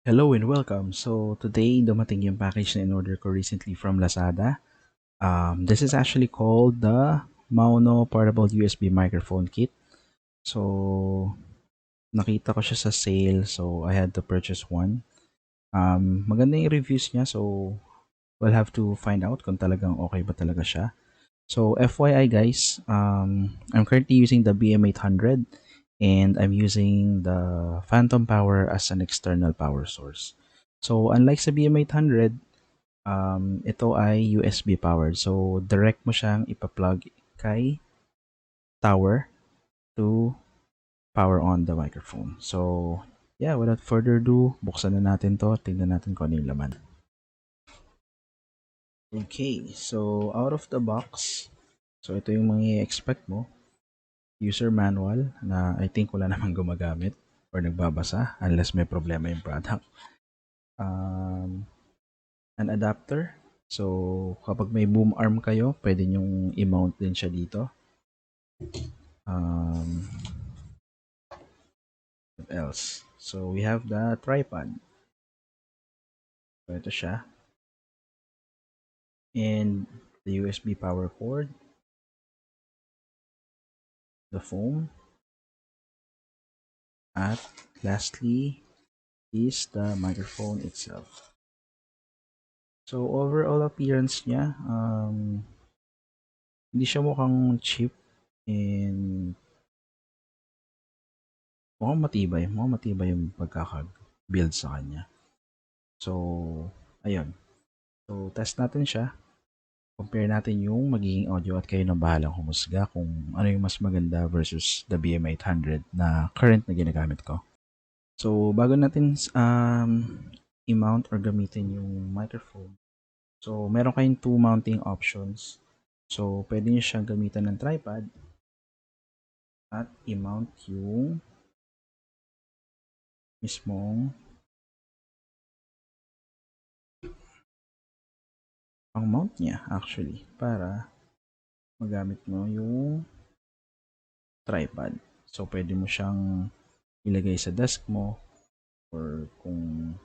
Hello and welcome. So today dumating yung package na in-order ko recently from Lazada. This is actually called the Maono Portable USB Microphone Kit. So nakita ko siya sa sale, so I had to purchase one. Maganda yung reviews niya, so we'll have to find out kung talagang okay ba talaga siya. So FYI guys, I'm currently using the BM-800 and I'm using the Phantom Power as an external power source. So unlike sa BM-800, ito ay USB powered. So direct mo siyang ipa-plug kay tower to power on the microphone. So yeah, without further ado, buksan na natin to. Tingnan natin kung ano yung laman. Okay, so out of the box, so ito yung mga i-expect mo. User manual na I think wala namang gumagamit or nagbabasa unless may problema yung product. An adapter. So, kapag may boom arm kayo, pwede nyong i-mount din siya dito. What else? So, we have the tripod. So, ito siya. And the USB power cord. The foam. At lastly is the microphone itself. So, overall appearance niya, hindi siya mukhang cheap and mukhang matibay yung pagkaka-build sa kanya. So, ayun. So, test natin siya. Compare natin yung magiging audio at kayo na bahalang humusga kung ano yung mas maganda versus the BM-800 na current na ginagamit ko. So, bago natin i-mount or gamitin yung microphone, so, meron kayong two mounting options. So, pwede nyo siyang gamitan ng tripod at i-mount yung mismong pang-mount niya actually para magamit mo yung tripod. So, pwede mo siyang ilagay sa desk mo or kung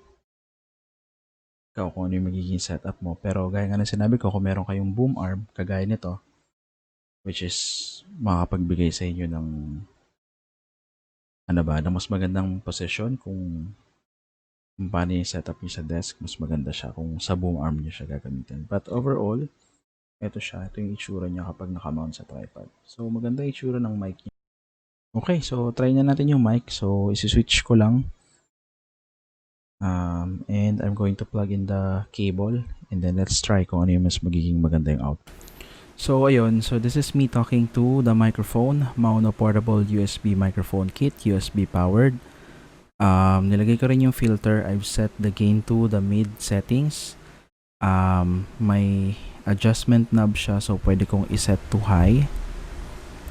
ano yung magiging setup mo. Pero gaya nga ng sinabi ko, kung meron kayong boom arm, kagaya nito, which is makapagbigay sa inyo ng ng mas magandang posisyon kung paano yung setup niyo sa desk, mas maganda siya kung sa boom arm niyo siya gagamitin. But overall, ito siya. Ito yung itsura niya kapag nakamount sa tripod. So, maganda yung itsura ng mic niya. Okay, so try na natin yung mic. So, isi-switch ko lang. And I'm going to plug in the cable. And then let's try kung ano yung mas magiging maganda yung output. So, ayun. So, this is me talking to the microphone. Maono Portable USB Microphone Kit. USB powered. Nilagay ko rin yung filter. I've set the gain to the mid settings. May adjustment knob siya. So, pwede kong iset to high.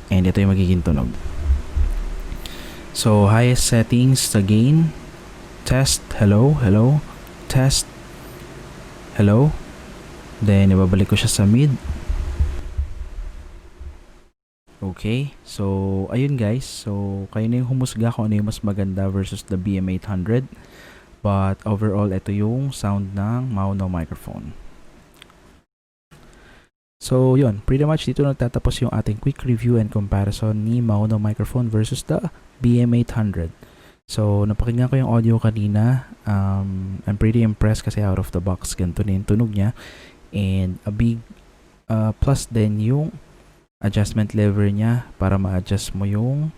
And ito yung magiging tunog. So, highest settings, the gain. Test, hello, hello. Test, hello. Then, ibabalik ko siya sa mid. Okay, so, ayun guys. So, kayo na yung humusga kung ano yung mas maganda versus the BM-800. But, overall, ito yung sound ng Maono microphone. So, yun. Pretty much dito nagtatapos yung ating quick review and comparison ni Maono microphone versus the BM-800. So, napakinggan ko yung audio kanina. I'm pretty impressed kasi out of the box, ganito na yung tunog niya. And a big plus din yung adjustment lever niya para ma-adjust mo yung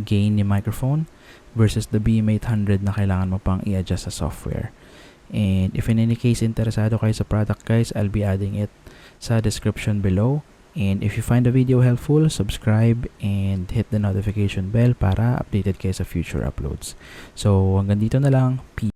gain ni microphone versus the BM-800 na kailangan mo pang i-adjust sa software. And if in any case interesado kayo sa product guys, I'll be adding it sa description below. And if you find the video helpful, subscribe and hit the notification bell para updated kayo sa future uploads. So hanggang dito na lang. Peace.